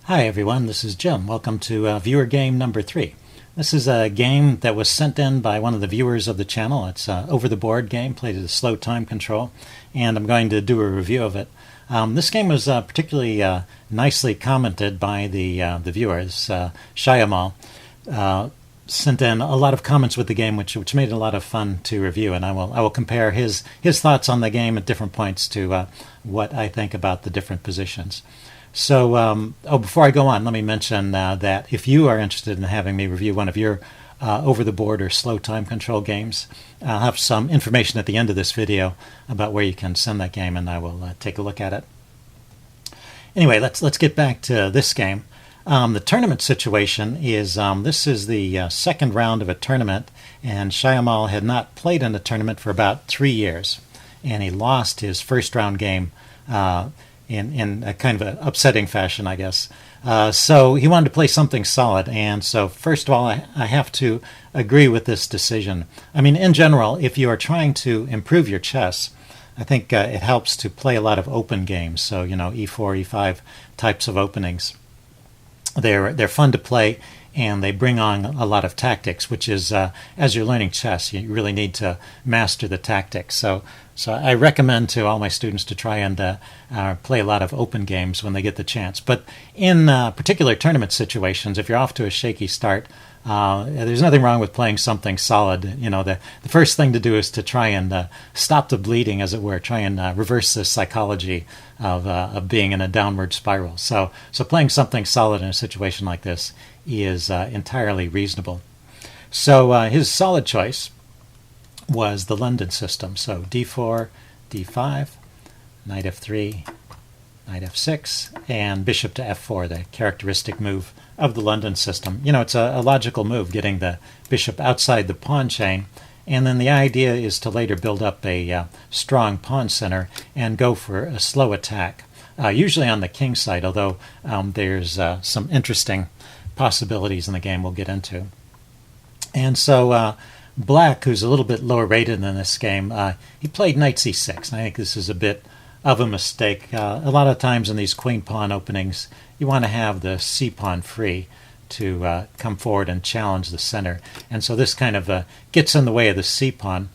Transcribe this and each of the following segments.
Hi everyone, this is Jim. Welcome to viewer game number 3. This is a game that was sent in by one of the viewers of the channel. It's an over-the-board game, played at a slow time control, and I'm going to do a review of it. This game was particularly nicely commented by the viewers. Shyamalan sent in a lot of comments with the game, which made it a lot of fun to review, and I will compare his thoughts on the game at different points to what I think about the different positions. So, before I go on, let me mention that if you are interested in having me review one of your over-the-board or slow time control games, I'll have some information at the end of this video about where you can send that game, and I will take a look at it. Anyway, let's get back to this game. The tournament situation is this is the second round of a tournament, and Shyamalan had not played in a tournament for about 3 years, and he lost his first round game in a kind of an upsetting fashion, I guess. So he wanted to play something solid, and so first of all, I have to agree with this decision. I mean, in general, if you are trying to improve your chess, I think it helps to play a lot of open games, so, e4, e5 types of openings. They're fun to play, and they bring on a lot of tactics, which is, as you're learning chess, you really need to master the tactics. So I recommend to all my students to try and play a lot of open games when they get the chance. But in particular tournament situations, if you're off to a shaky start, there's nothing wrong with playing something solid. The first thing to do is to try and stop the bleeding, as it were, try and reverse the psychology of being in a downward spiral. So playing something solid in a situation like this is entirely reasonable. So his solid choice was the London system. So d4, d5, knight f3, knight f6, and bishop to f4, the characteristic move of the London system. It's a logical move, getting the bishop outside the pawn chain, and then the idea is to later build up a strong pawn center and go for a slow attack, usually on the king side, although there's some interesting possibilities in the game we'll get into. And so Black, who's a little bit lower rated in this game, he played knight c6, and I think this is a bit of a mistake. A lot of times in these queen pawn openings, you want to have the c pawn free to come forward and challenge the center, and so this kind of gets in the way of the c pawn.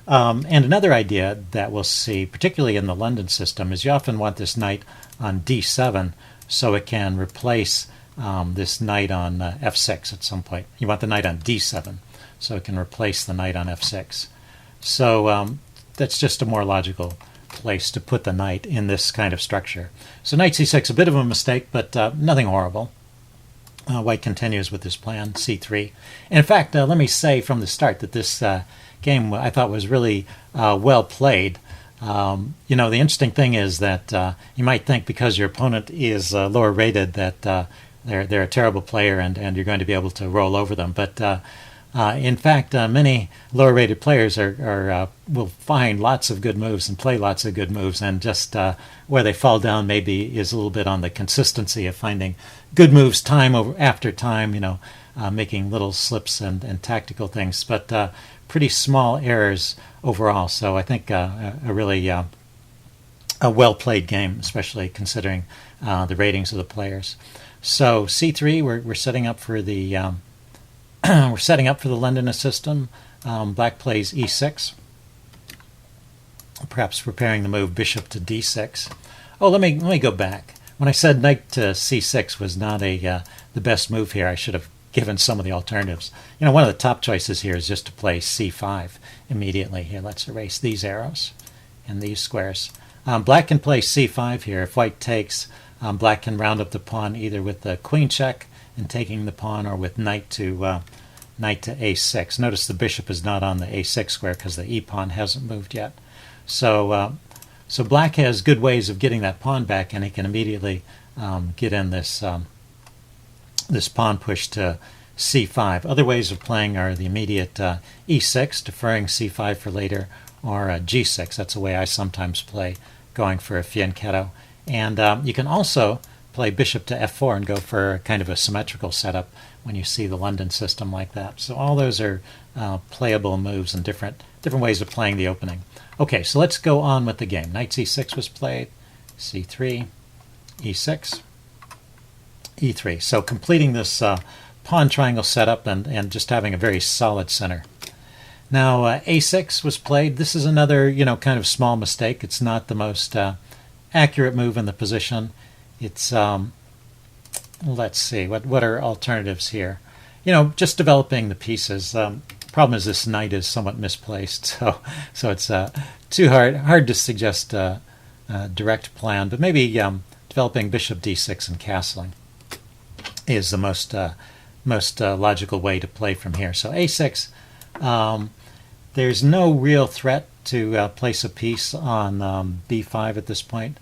And another idea that we'll see, particularly in the London system, is you often want this knight on d7 so it can replace this knight on f6 at some point. You want the knight on d7 so it can replace the knight on f6. So that's just a more logical place to put the knight in this kind of structure. So knight c6, a bit of a mistake, but nothing horrible. White continues with this plan, c3. And in fact, let me say from the start that this game I thought was really well played. The interesting thing is that you might think because your opponent is lower rated that they're a terrible player and you're going to be able to roll over them. But in fact, many lower-rated players will find lots of good moves and play lots of good moves, and just where they fall down maybe is a little bit on the consistency of finding good moves time after time, making little slips and tactical things, but pretty small errors overall. So I think a really a well-played game, especially considering the ratings of the players. So c3, we're setting up for the we're setting up for the London system. Black plays e6, perhaps preparing the move bishop to d6. Oh, let me go back. When I said knight to c6 was not the best move here, I should have given some of the alternatives. One of the top choices here is just to play c5 immediately. Here, let's erase these arrows and these squares. Black can play c5 here. If white takes, Black can round up the pawn either with the queen check and taking the pawn, or with knight to a6. Notice the bishop is not on the a6 square because the e pawn hasn't moved yet. So Black has good ways of getting that pawn back, and he can immediately get in this this pawn push to c5. Other ways of playing are the immediate e6, deferring c5 for later, or g6. That's the way I sometimes play, going for a fianchetto. And you can also play bishop to f4 and go for kind of a symmetrical setup when you see the London system like that. So all those are playable moves and different ways of playing the opening. Okay, so let's go on with the game. Knight c6 was played, c3, e6, e3. So completing this pawn triangle setup and just having a very solid center. Now a6 was played. This is another kind of small mistake. It's not the most accurate move in the position. It's let's see, what are alternatives here? Just developing the pieces. Problem is this knight is somewhat misplaced, so it's too hard to suggest a direct plan. But maybe developing bishop d6 and castling is the most logical way to play from here. So a6. There's no real threat to place a piece on b5 at this point.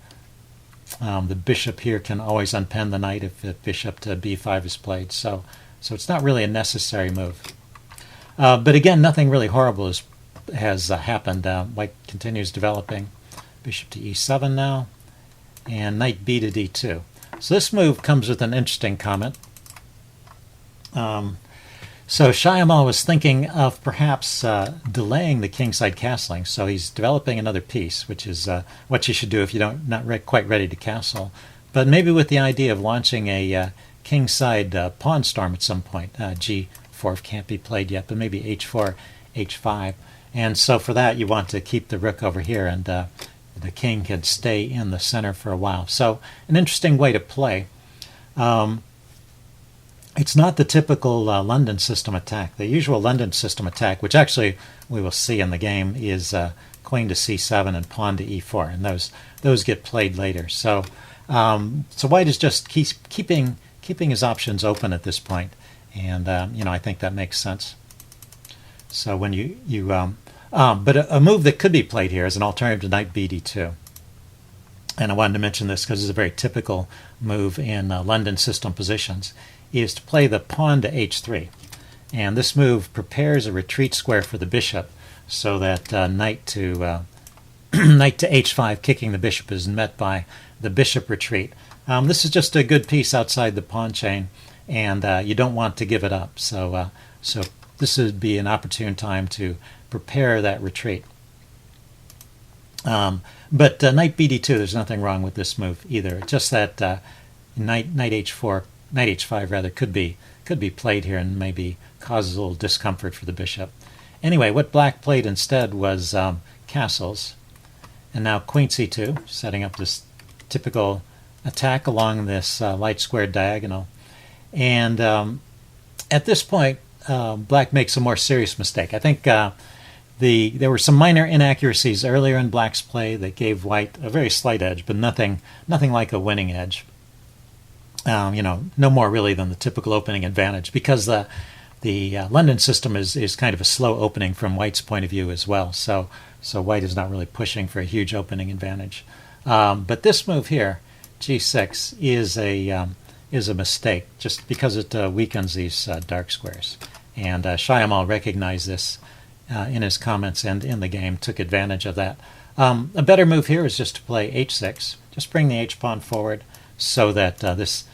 The bishop here can always unpen the knight if the bishop to b5 is played. So it's not really a necessary move. But again, nothing really horrible has happened. White continues developing. Bishop to e7 now, and knight b to d2. So this move comes with an interesting comment. So Shyamalan was thinking of perhaps delaying the kingside castling. So he's developing another piece, which is what you should do if you're not quite ready to castle. But maybe with the idea of launching a kingside pawn storm at some point. G4 can't be played yet, but maybe h4, h5. And so for that, you want to keep the rook over here, and the king can stay in the center for a while. So an interesting way to play. It's not the typical London system attack. The usual London system attack, which actually we will see in the game, is queen to c7 and pawn to e4, and those get played later. So White is just keeping his options open at this point, and I think that makes sense. So when but a move that could be played here is an alternative to knight b d2. And I wanted to mention this because it's a very typical move in London system positions, is to play the pawn to h3. And this move prepares a retreat square for the bishop so that knight to h5, kicking the bishop, is met by the bishop retreat. This is just a good piece outside the pawn chain, and you don't want to give it up. So this would be an opportune time to prepare that retreat. But knight b d2, there's nothing wrong with this move either. It's just that knight h5 rather could be played here and maybe causes a little discomfort for the bishop. Anyway, what black played instead was castles, and now queen c2, setting up this typical attack along this light squared diagonal. And at this point, black makes a more serious mistake. I think there were some minor inaccuracies earlier in black's play that gave white a very slight edge, but nothing like a winning edge. No more really than the typical opening advantage, because the London system is kind of a slow opening from white's point of view as well. So white is not really pushing for a huge opening advantage. But this move here, g6, is a mistake just because it weakens these dark squares. And Shyamalan recognized this in his comments and in the game, took advantage of that. A better move here is just to play h6. Just bring the h-pawn forward so that this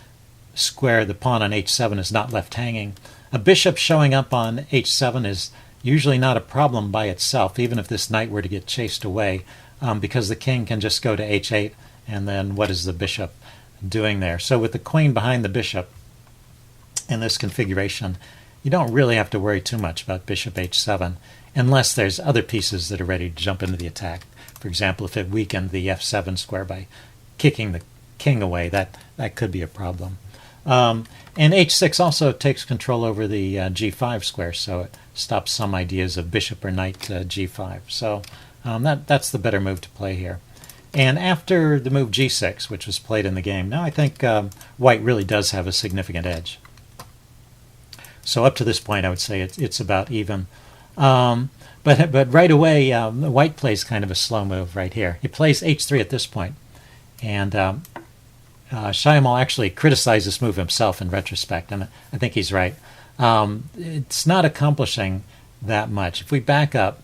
square, the pawn on h7, is not left hanging. A bishop showing up on h7 is usually not a problem by itself, even if this knight were to get chased away, because the king can just go to h8, and then what is the bishop doing there? So with the queen behind the bishop in this configuration, you don't really have to worry too much about bishop h7, unless there's other pieces that are ready to jump into the attack. For example, if it weakened the f7 square by kicking the king away, that could be a problem. And h6 also takes control over the g5 square, so it stops some ideas of bishop or knight g5. So that's the better move to play here. And after the move g6, which was played in the game, now I think white really does have a significant edge. So up to this point, I would say it's about even. But right away, white plays kind of a slow move right here. He plays h3 at this point, and Shyamalan actually criticized this move himself in retrospect, and I think he's right. It's not accomplishing that much. If we back up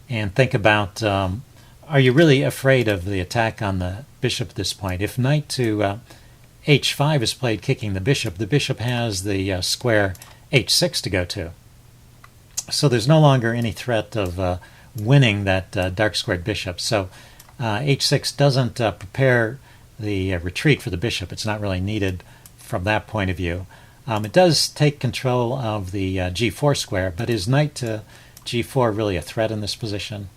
and think about, are you really afraid of the attack on the bishop at this point? If knight to h5 is played kicking the bishop has the square h6 to go to. So there's no longer any threat of winning that dark squared bishop. So h6 doesn't prepare the retreat for the bishop. It's not really needed from that point of view. It does take control of the g4 square, but is knight to g4 really a threat in this position?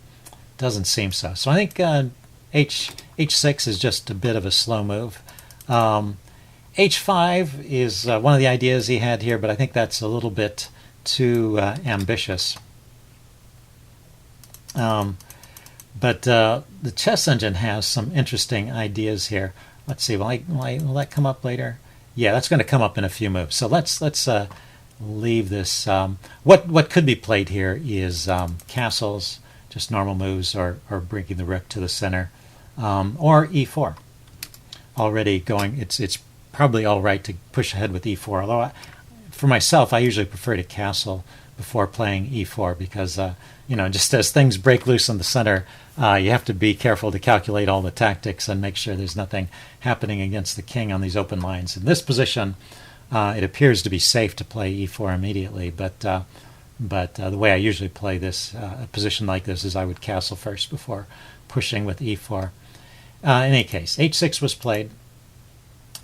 Doesn't seem so. So I think h6 is just a bit of a slow move. h5 is one of the ideas he had here, but I think that's a little bit too ambitious. But the chess engine has some interesting ideas here. Let's see, will that come up later? Yeah, that's going to come up in a few moves. So let's leave this. What could be played here is castles, just normal moves, or bringing the rook to the center, or e4. Already going, it's probably all right to push ahead with e4. Although for myself, I usually prefer to castle before playing e4 because just as things break loose in the center, you have to be careful to calculate all the tactics and make sure there's nothing happening against the king on these open lines. In this position, it appears to be safe to play e4 immediately, but the way I usually play this, a position like this, is I would castle first before pushing with e4. In any case, h6 was played,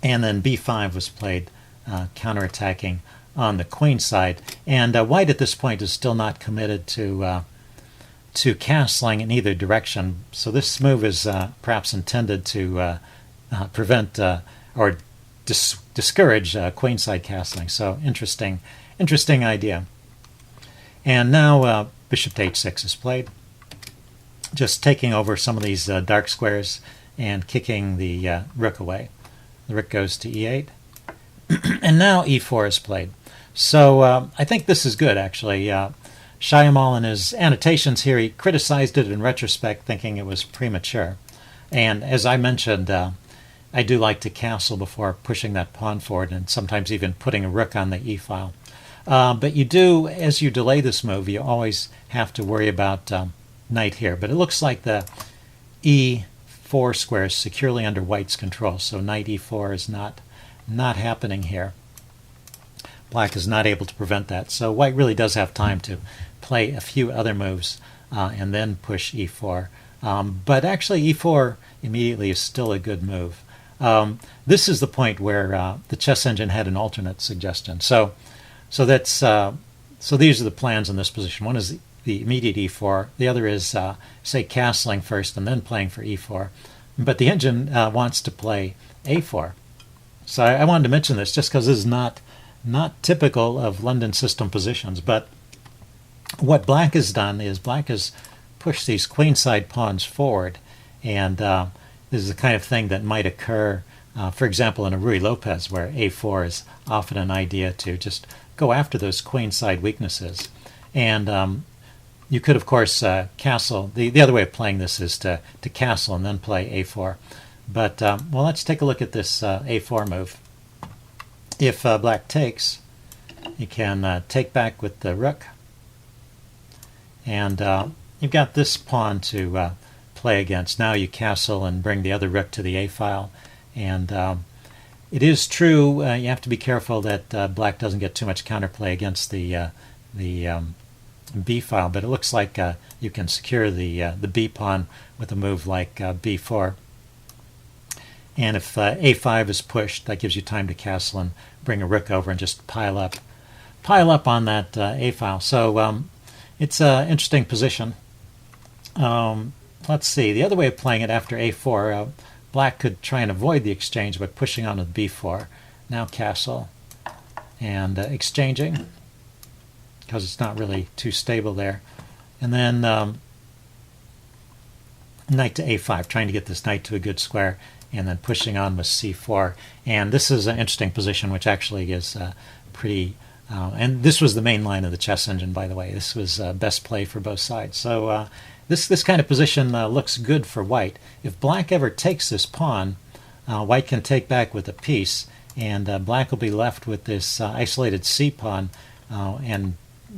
and then b5 was played, counterattacking on the queen side. And white at this point is still not committed to castling in either direction. So this move is perhaps intended to prevent or discourage queenside castling. So interesting idea. And now bishop to h6 is played, just taking over some of these dark squares and kicking the rook away. The rook goes to e8, and now e4 is played. So I think this is good, actually. Shyamall, in his annotations here, he criticized it in retrospect, thinking it was premature. And as I mentioned, I do like to castle before pushing that pawn forward, and sometimes even putting a rook on the e-file. But you do, as you delay this move, you always have to worry about knight here. But it looks like the e4 square is securely under white's control, so knight e4 is not happening here. Black is not able to prevent that, so white really does have time to play a few other moves and then push e4. But actually e4 immediately is still a good move. This is the point where the chess engine had an alternate suggestion. So these are the plans in this position. One is the immediate e4. The other is, say, castling first and then playing for e4. But the engine wants to play a4. So I wanted to mention this just because this is not typical of London system positions. But what black has done is black has pushed these queenside pawns forward. And this is the kind of thing that might occur, for example, in a Ruy Lopez, where a4 is often an idea to just go after those queenside weaknesses. And you could, of course, castle. The other way of playing this is to castle and then play a4. But, well, let's take a look at this a4 move. If black takes, you can take back with the rook. And you've got this pawn to play against. Now you castle and bring the other rook to the a-file. And it is true, you have to be careful that black doesn't get too much counterplay against the b-file. But it looks like you can secure the b-pawn with a move like b4. And if a5 is pushed, that gives you time to castle and bring a rook over and just pile up on that a-file. So it's an interesting position. Let's see. The other way of playing it after a4, black could try and avoid the exchange by pushing on with b4. Now castle and exchanging, because it's not really too stable there. And then knight to a5, trying to get this knight to a good square, and then pushing on with c4. And this is an interesting position, which actually is pretty... and this was the main line of the chess engine, by the way. This was best play for both sides. So this kind of position looks good for white. If black ever takes this pawn, white can take back with a piece, and black will be left with this isolated c-pawn, and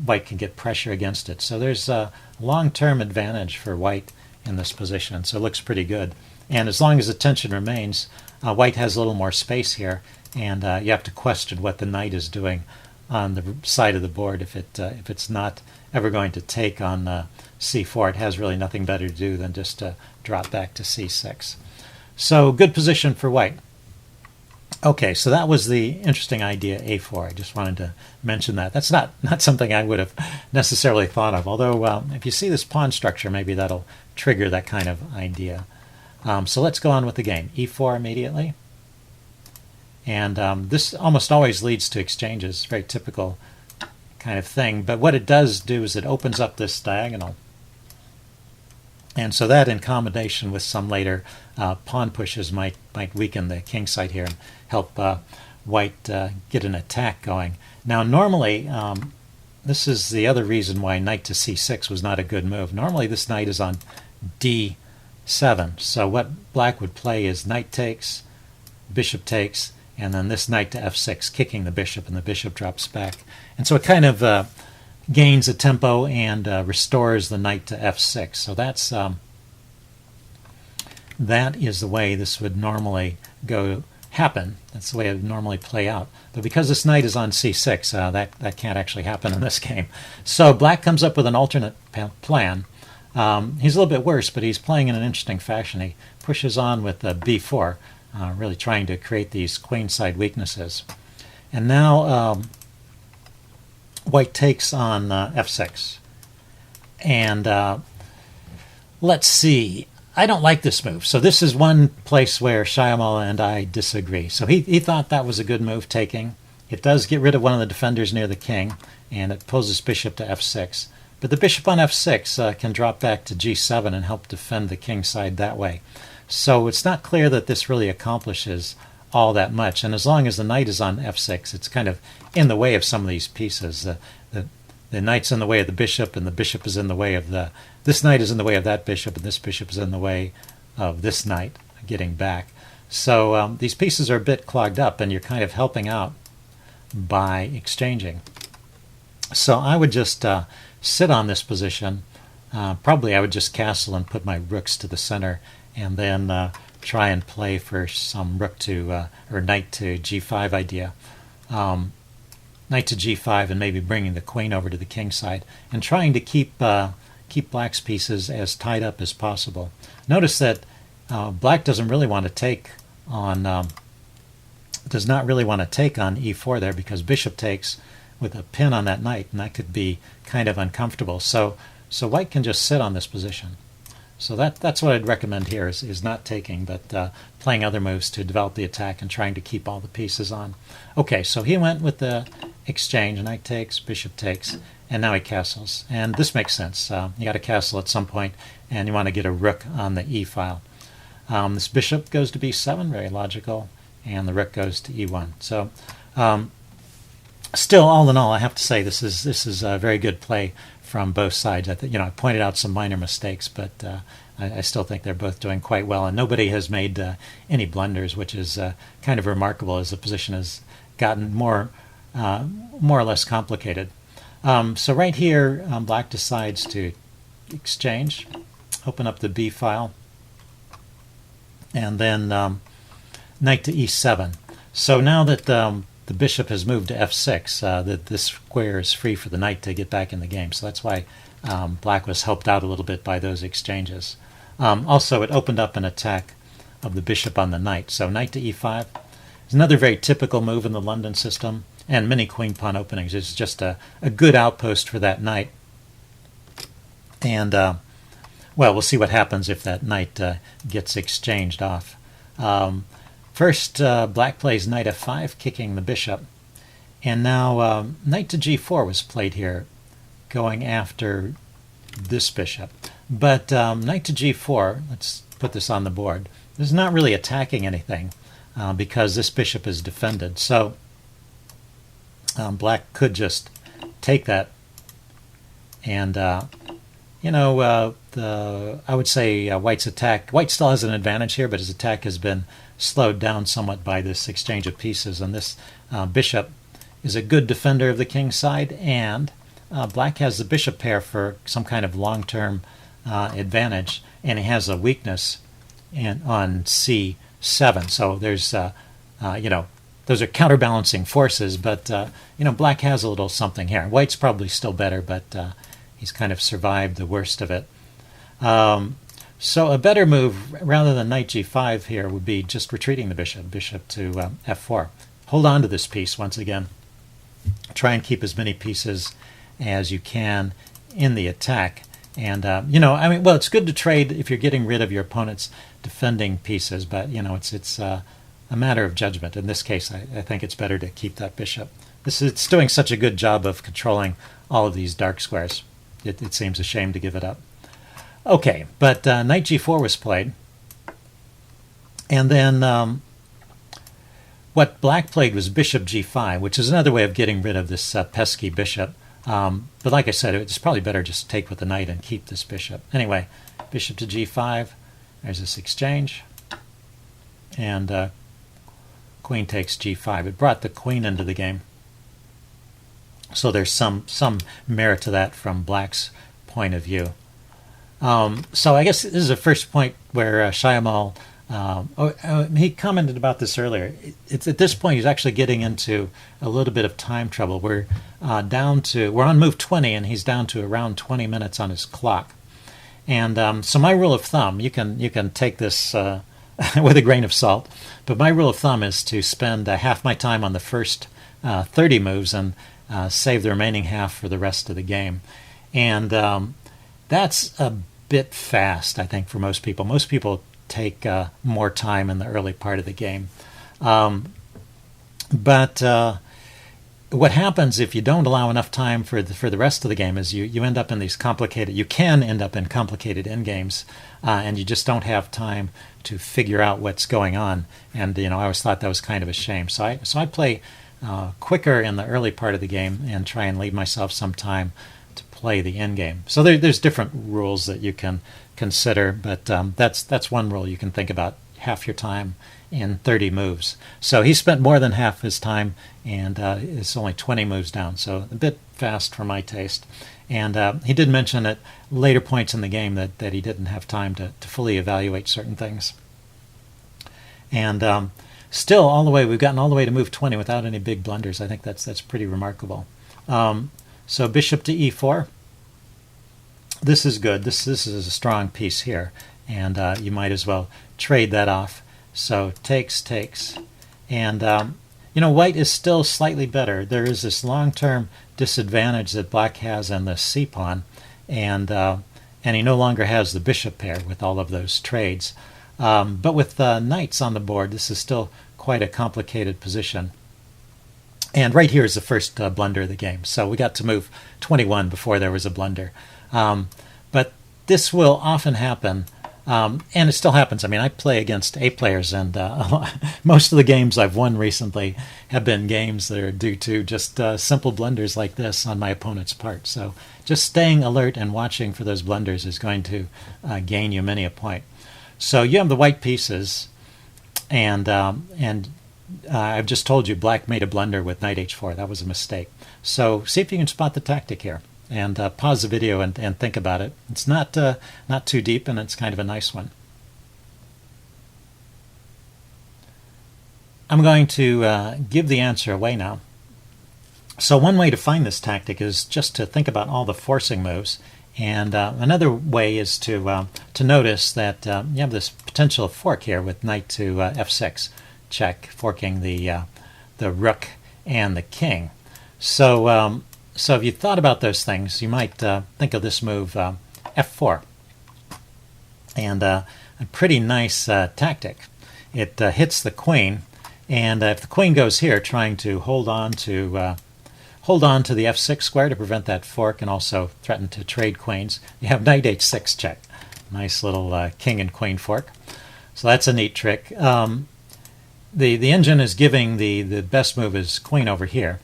white can get pressure against it. So there's a long-term advantage for white in this position, so it looks pretty good. And as long as the tension remains, white has a little more space here, and you have to question what the knight is doing on the side of the board. If it's not ever going to take on c4, it has really nothing better to do than just drop back to c6. So good position for white. Okay, so that was the interesting idea, a4. I just wanted to mention that. That's not something I would have necessarily thought of, although if you see this pawn structure, maybe that'll trigger that kind of idea. So let's go on with the game. e4 immediately. And this almost always leads to exchanges, very typical kind of thing. But what it does do is it opens up this diagonal. And so that, in combination with some later pawn pushes, might weaken the king side here and help white get an attack going. Now, normally, this is the other reason why knight to c6 was not a good move. Normally, this knight is on d7. So what black would play is knight takes, bishop takes, and then this knight to f6, kicking the bishop, and the bishop drops back. And so it kind of gains a tempo and restores the knight to f6. So that is the way this would normally happen. That's the way it would normally play out. But because this knight is on c6, that can't actually happen in this game. So black comes up with an alternate plan. He's a little bit worse, but he's playing in an interesting fashion. He pushes on with b4, really trying to create these queenside weaknesses. And now white takes on f6. And let's see. I don't like this move. So this is one place where Shyamala and I disagree. So he thought that was a good move, taking. It does get rid of one of the defenders near the king, and it pulls his bishop to f6. But the bishop on f6 can drop back to g7 and help defend the king side that way. So it's not clear that this really accomplishes all that much. And as long as the knight is on f6, it's kind of in the way of some of these pieces. The knight's in the way of the bishop, and the bishop is in the way of this knight is in the way of that bishop, and this bishop is in the way of this knight getting back. So these pieces are a bit clogged up, and you're kind of helping out by exchanging. So I would just sit on this position. Probably I would just castle and put my rooks to the center, and then try and play for some rook to or knight to g5 idea. Knight to g5 and maybe bringing the queen over to the king side and trying to keep black's pieces as tied up as possible. Notice that black doesn't really want to take on does not really want to take on e4 there, because bishop takes with a pin on that knight, and that could be kind of uncomfortable. So white can just sit on this position. So that's what I'd recommend here is not taking, but playing other moves to develop the attack and trying to keep all the pieces on. Okay, so he went with the exchange, knight takes, bishop takes, and now he castles. And this makes sense. You got to castle at some point, and you want to get a rook on the e file. This bishop goes to b7, very logical, and the rook goes to e1. So still, all in all, I have to say this is a very good play from both sides. I pointed out some minor mistakes, but I still think they're both doing quite well, and nobody has made any blunders, which is kind of remarkable as the position has gotten more or less complicated. So right here, black decides to exchange, open up the b file, and then knight to e7. So now that the bishop has moved to f6, that this square is free for the knight to get back in the game. So that's why black was helped out a little bit by those exchanges. Also, it opened up an attack of the bishop on the knight. So knight to e5 is another very typical move in the London system, and many queen pawn openings. It's just a good outpost for that knight. And well, we'll see what happens if that knight gets exchanged off. First, black plays knight f5, kicking the bishop. And now knight to g4 was played here, going after this bishop. But knight to g4, let's put this on the board, this is not really attacking anything because this bishop is defended. So black could just take that. And, I would say white's attack, white still has an advantage here, but his attack has been slowed down somewhat by this exchange of pieces. And this bishop is a good defender of the king side, and black has the bishop pair for some kind of long-term advantage, and he has a weakness on c7. So there's, those are counterbalancing forces, but, black has a little something here. White's probably still better, but he's kind of survived the worst of it. So a better move, rather than knight g5 here, would be just retreating the bishop to f4. Hold on to this piece once again. Try and keep as many pieces as you can in the attack. And, well, it's good to trade if you're getting rid of your opponent's defending pieces, but, it's a matter of judgment. In this case, I think it's better to keep that bishop. It's doing such a good job of controlling all of these dark squares. It seems a shame to give it up. Okay, but knight g4 was played. And then what black played was bishop g5, which is another way of getting rid of this pesky bishop. But like I said, it's probably better just to take with the knight and keep this bishop. Anyway, bishop to g5. There's this exchange. And queen takes g5. It brought the queen into the game. So there's some merit to that from black's point of view. So I guess this is the first point where Shyamalan, he commented about this earlier. It's at this point he's actually getting into a little bit of time trouble. We're on move 20, and he's down to around 20 minutes on his clock. And so my rule of thumb, you can take this with a grain of salt, but my rule of thumb is to spend half my time on the first 30 moves and save the remaining half for the rest of the game. And that's a bit fast, I think, for most people. Most people take more time in the early part of the game. But what happens if you don't allow enough time for the rest of the game is you end up in these you can end up in complicated endgames, and you just don't have time to figure out what's going on. And I always thought that was kind of a shame. So I play quicker in the early part of the game and try and leave myself some time to play the end game. So there's different rules that you can consider, but that's one rule you can think about: half your time in 30 moves. So he spent more than half his time, and it's only 20 moves down, so a bit fast for my taste. And he did mention at later points in the game that he didn't have time to fully evaluate certain things. And still, we've gotten all the way to move 20 without any big blunders. I think that's pretty remarkable. So bishop to e4. This is good. This is a strong piece here, and you might as well trade that off. So takes. And white is still slightly better. There is this long-term disadvantage that black has in the c-pawn, and he no longer has the bishop pair with all of those trades. But with knights on the board, this is still quite a complicated position. And right here is the first blunder of the game. So we got to move 21 before there was a blunder. But this will often happen, and it still happens. I mean, I play against A players, and most of the games I've won recently have been games that are due to just simple blunders like this on my opponent's part. So just staying alert and watching for those blunders is going to gain you many a point. So you have the white pieces, and I've just told you black made a blunder with knight h4. That was a mistake. So see if you can spot the tactic here, and pause the video and think about it. It's not too deep, and it's kind of a nice one. I'm going to give the answer away now. So one way to find this tactic is just to think about all the forcing moves. And another way is to notice that you have this potential fork here with knight to f6, check, forking the rook and the king. So if you thought about those things, you might think of this move f4, and a pretty nice tactic. It hits the queen, and if the queen goes here, trying to hold on to the f6 square to prevent that fork and also threaten to trade queens, you have knight h6 check. Nice little king and queen fork. So that's a neat trick. The engine is giving the best move is queen over here,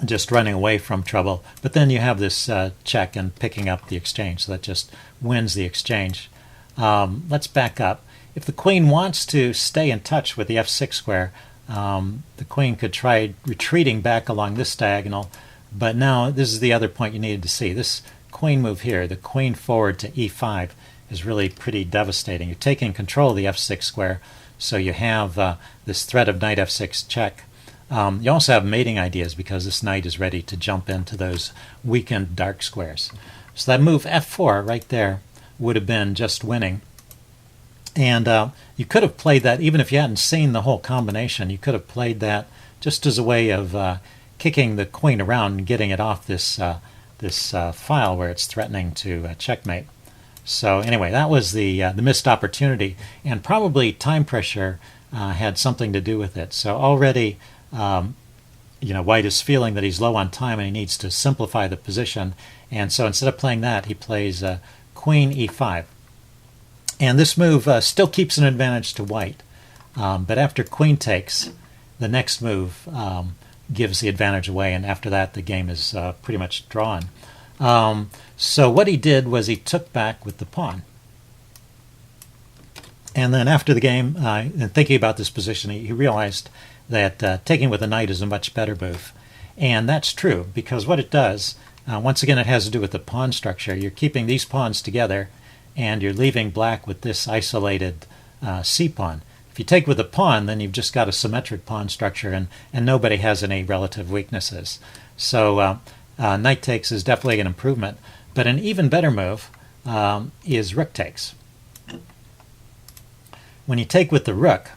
just running away from trouble. But then you have this check and picking up the exchange, so that just wins the exchange. Let's back up. If the queen wants to stay in touch with the f6 square, the queen could try retreating back along this diagonal, but now this is the other point you needed to see. This queen move here, the queen forward to e5, is really pretty devastating. You're taking control of the f6 square, so you have this threat of knight f6 check. You also have mating ideas because this knight is ready to jump into those weakened dark squares. So that move f4 right there would have been just winning. And you could have played that, even if you hadn't seen the whole combination, you could have played that just as a way of kicking the queen around and getting it off this file where it's threatening to checkmate. So anyway, that was the missed opportunity, and probably time pressure had something to do with it. So already, White is feeling that he's low on time and he needs to simplify the position. And so instead of playing that, he plays Queen e5. And this move still keeps an advantage to White. But after Queen takes, the next move gives the advantage away, and after that, the game is pretty much drawn. So what he did was he took back with the pawn. And then after the game, and thinking about this position, he realized that taking with a knight is a much better move. And that's true, because what it does, once again, it has to do with the pawn structure. You're keeping these pawns together, and you're leaving black with this isolated c-pawn. If you take with a pawn, then you've just got a symmetric pawn structure, and nobody has any relative weaknesses. So knight takes is definitely an improvement. But an even better move is rook takes. When you take with the rook,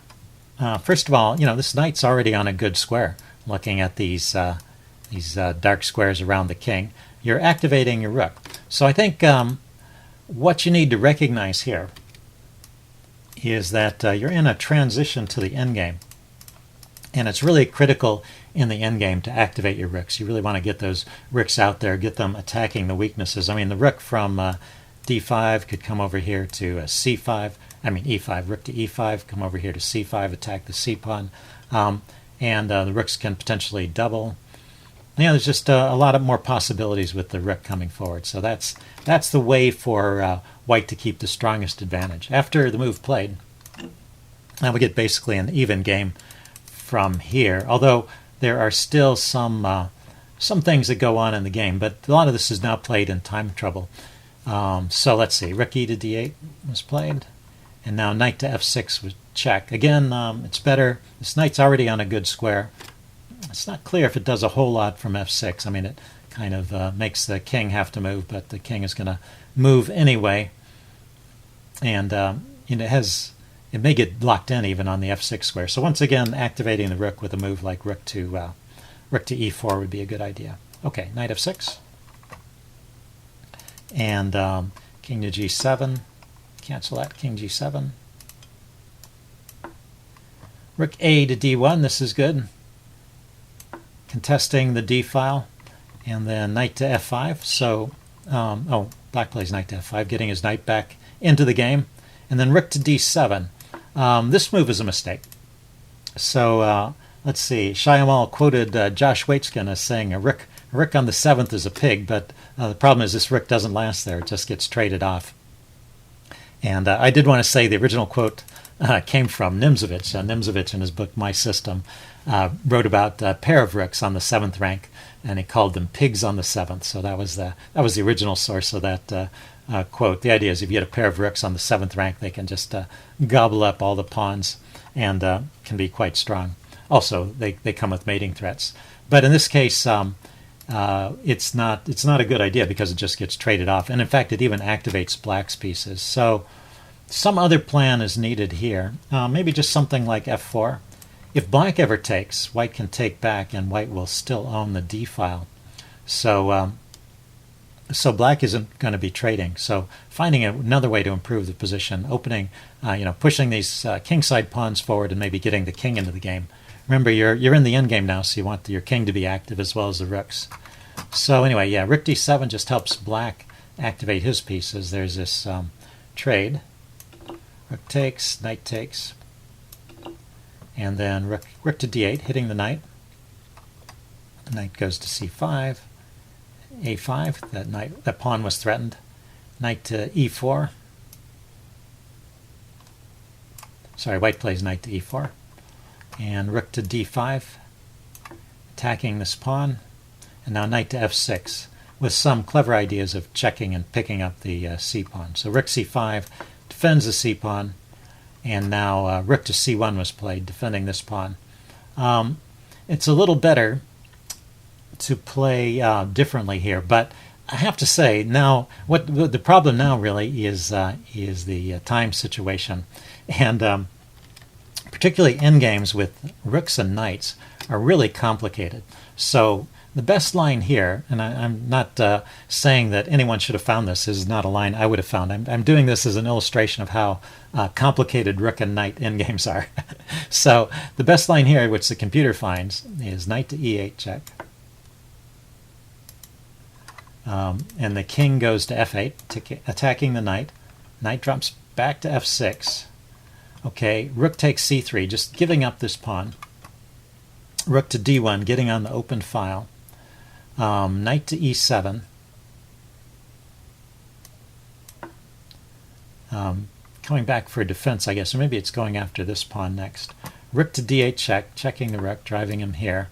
first of all, this knight's already on a good square. Looking at these dark squares around the king, you're activating your rook. So I think what you need to recognize here is that you're in a transition to the endgame. And it's really critical in the endgame to activate your rooks. You really want to get those rooks out there, get them attacking the weaknesses. I mean, the rook from d5 could come over here to c5. I mean e5, rook to e5, come over here to c5, attack the c-pawn. And the rooks can potentially double. There's just a lot of more possibilities with the rook coming forward. So that's the way for White to keep the strongest advantage. After the move played, we get basically an even game from here, although there are still some things that go on in the game, but a lot of this is now played in time trouble. So let's see, rook e to d8 was played, and now knight to f6 was check. Again, it's better. This knight's already on a good square. It's not clear if it does a whole lot from f6. I mean, it kind of makes the king have to move, but the king is going to move anyway. And it may get locked in even on the f6 square. So once again, activating the rook with a move like rook to e4 would be a good idea. Okay, knight f6. And king to g7. Cancel that, king g7. Rook a to d1, this is good. Contesting the d file. And then knight to f5. So, black plays knight to f5, getting his knight back into the game. And then rook to d7. This move is a mistake. So, let's see. Shyamalan quoted Josh Waitzkin as saying a rook on the 7th is a pig, but the problem is this rook doesn't last there. It just gets traded off. And I did want to say the original quote came from Nimzovich. Nimzovich, in his book My System, wrote about a pair of rooks on the 7th rank, and he called them pigs on the 7th. So that was the original source of that quote. The idea is if you get a pair of rooks on the 7th rank, they can just gobble up all the pawns and can be quite strong. Also, they come with mating threats. But in this case, it's not a good idea because it just gets traded off. And in fact, it even activates black's pieces. So some other plan is needed here. Maybe just something like f4. If black ever takes, white can take back, and white will still own the d file. So black isn't going to be trading. So finding another way to improve the position, opening, pushing these kingside pawns forward and maybe getting the king into the game. Remember, you're in the endgame now, so you want your king to be active as well as the rooks. So anyway, yeah, rook d7 just helps black activate his pieces. There's this trade. Rook takes, knight takes, and then rook to d8, hitting the knight. The knight goes to c5, a5. That pawn was threatened. Knight to e4. Sorry, white plays knight to e4. And rook to d5, attacking this pawn. And now knight to f6, with some clever ideas of checking and picking up the c-pawn. So rook c5 defends the c-pawn, and now rook to c1 was played, defending this pawn. It's a little better to play differently here, but I have to say now, what the problem now really is the time situation, and particularly endgames with rooks and knights are really complicated. So the best line here, and I'm not saying that anyone should have found this, is not a line I would have found. I'm doing this as an illustration of how complicated rook and knight endgames are. So the best line here, which the computer finds, is knight to e8 check. And the king goes to f8, attacking the knight. Knight drops back to f6. Okay, rook takes c3, just giving up this pawn. Rook to d1, getting on the open file. Knight to e7. Coming back for defense, I guess, or maybe it's going after this pawn next. Rook to d8 check, checking the rook, driving him here.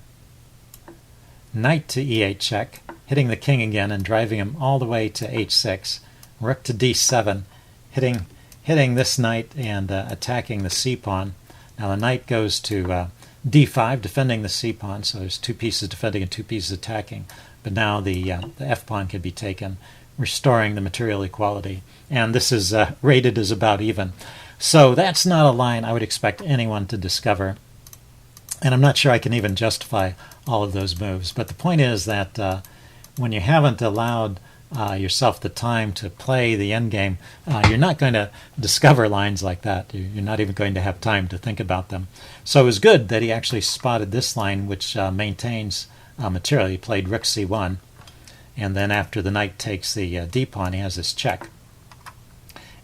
Knight to e8 check, hitting the king again and driving him all the way to h6. Rook to d7, hitting this knight and attacking the c-pawn. Now the knight goes to d5, defending the c-pawn, so there's two pieces defending and two pieces attacking. But now the f-pawn can be taken, restoring the material equality. And this is rated as about even. So that's not a line I would expect anyone to discover. And I'm not sure I can even justify all of those moves. But the point is that when you haven't allowed yourself the time to play the endgame, you're not going to discover lines like that. You're not even going to have time to think about them. So it was good that he actually spotted this line, which maintains material. He played rook c1, and then after the knight takes the d-pawn, he has this check.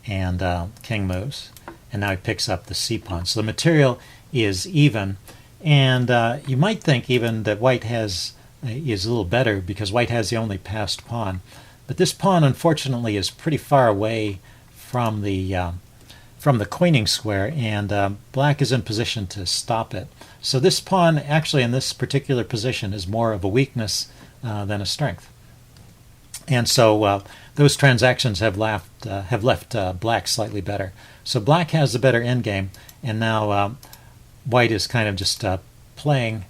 And king moves, and now he picks up the c-pawn. So the material is even, and you might think even that white is a little better because white has the only passed pawn. But this pawn, unfortunately, is pretty far away from the queening square, and black is in position to stop it. So this pawn, actually, in this particular position, is more of a weakness than a strength. And so those transactions have left black slightly better. So black has the better endgame, and now white is kind of just playing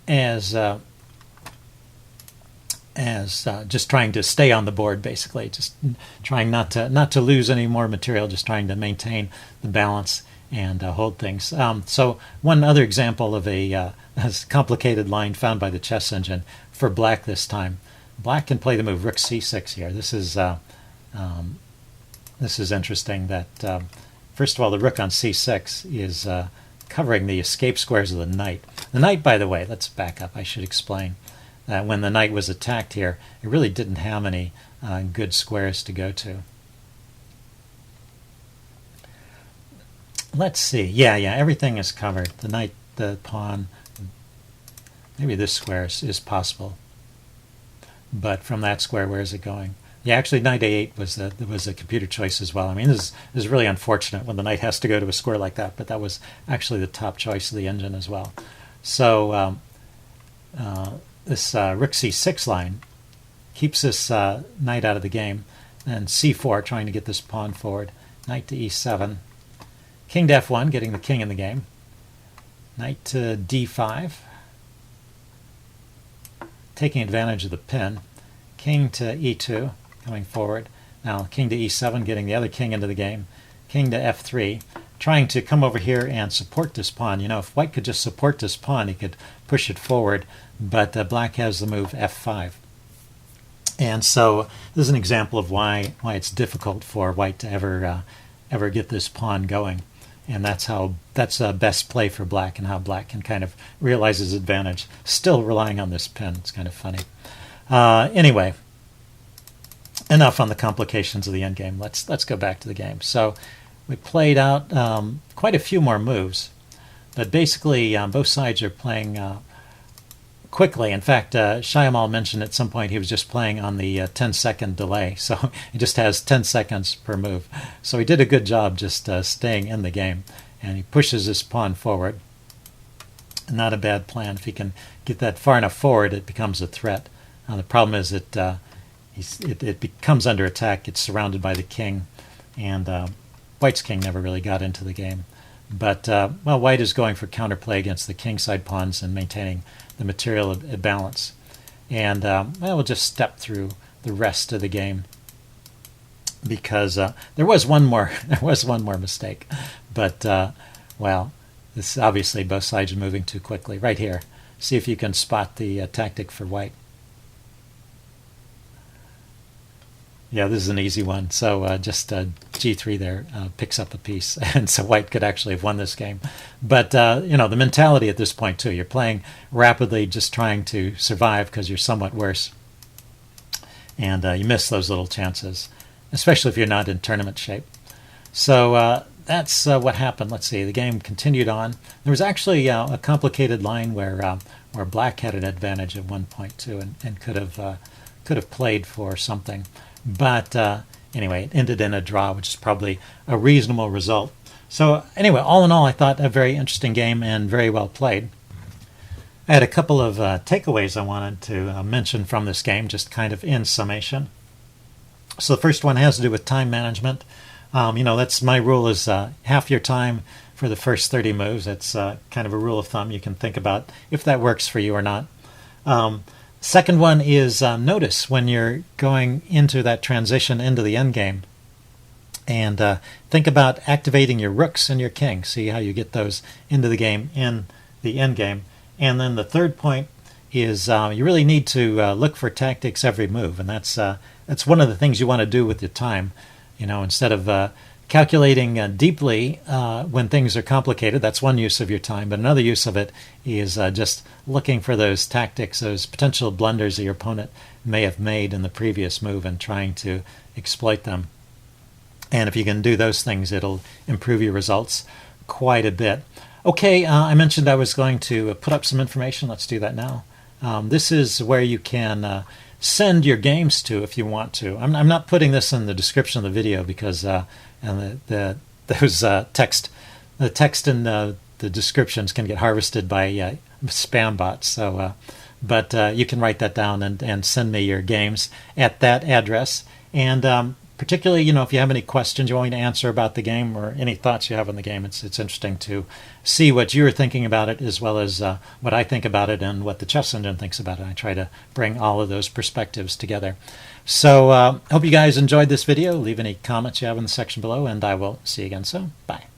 as just trying to stay on the board, basically, just trying not to lose any more material, just trying to maintain the balance and hold things. So one other example of a complicated line found by the chess engine for black this time. Black can play the move rook c6 here. This is interesting. That first of all, the rook on c6 is covering the escape squares of the knight. The knight, by the way, let's back up. I should explain. When the knight was attacked here, it really didn't have any good squares to go to. Let's see. Yeah, everything is covered. The knight, the pawn, maybe this square is possible. But from that square, where is it going? Yeah, actually, knight a8 was a computer choice as well. I mean, this is really unfortunate when the knight has to go to a square like that, but that was actually the top choice of the engine as well. So this rook c6 line keeps this knight out of the game, and c4, trying to get this pawn forward. Knight to e7. King to f1, getting the king in the game. Knight to d5, taking advantage of the pin. King to e2, coming forward. Now king to e7, getting the other king into the game. King to f3, trying to come over here and support this pawn. You know, if white could just support this pawn, he could push it forward, but black has the move f5. And so this is an example of why it's difficult for white to ever get this pawn going. And that's a best play for black, and how black can kind of realize his advantage, still relying on this pin. It's kind of funny. Anyway, enough on the complications of the endgame. Let's go back to the game. So we played out quite a few more moves, but basically both sides are playing quickly. In fact, Shyamalan mentioned at some point he was just playing on the 10-second delay, so he just has 10 seconds per move. So he did a good job just staying in the game, and he pushes his pawn forward. Not a bad plan. If he can get that far enough forward, it becomes a threat. The problem is it becomes under attack. It's surrounded by the king, and white's king never really got into the game. But, well, white is going for counterplay against the kingside pawns and maintaining the material at balance. And we'll just step through the rest of the game, because there was one more mistake, but well, this obviously both sides are moving too quickly. Right here, see if you can spot the tactic for white. Yeah, this is an easy one. So just g3 there picks up a piece, and so white could actually have won this game. But you know, the mentality at this point too, you're playing rapidly, just trying to survive because you're somewhat worse, and you miss those little chances, especially if you're not in tournament shape. So that's what happened. Let's see, the game continued on. There was actually a complicated line where black had an advantage at one point too, and could have played for something. But anyway, it ended in a draw, which is probably a reasonable result. So anyway, all in all, I thought a very interesting game and very well played. I had a couple of takeaways I wanted to mention from this game, just kind of in summation. So the first one has to do with time management. You know, that's my rule is half your time for the first 30 moves. That's kind of a rule of thumb. You can think about if that works for you or not. Second one is notice when you're going into that transition into the endgame, and think about activating your rooks and your king. See how you get those into the game in the endgame. And then the third point is you really need to look for tactics every move, and that's one of the things you want to do with your time. You know, instead of calculating deeply when things are complicated, that's one use of your time. But another use of it is just looking for those tactics, those potential blunders that your opponent may have made in the previous move, and trying to exploit them. And if you can do those things, it'll improve your results quite a bit. Okay, I mentioned I was going to put up some information. Let's do that now. This is where you can send your games to if you want to. I'm not putting this in the description of the video because and the text in the descriptions can get harvested by spam bots. So, but you can write that down and send me your games at that address. And particularly, you know, if you have any questions you want me to answer about the game, or any thoughts you have on the game, it's interesting to see what you're thinking about it, as well as what I think about it and what the Chess Engine thinks about it. I try to bring all of those perspectives together. So hope you guys enjoyed this video. Leave any comments you have in the section below, and I will see you again soon. Bye.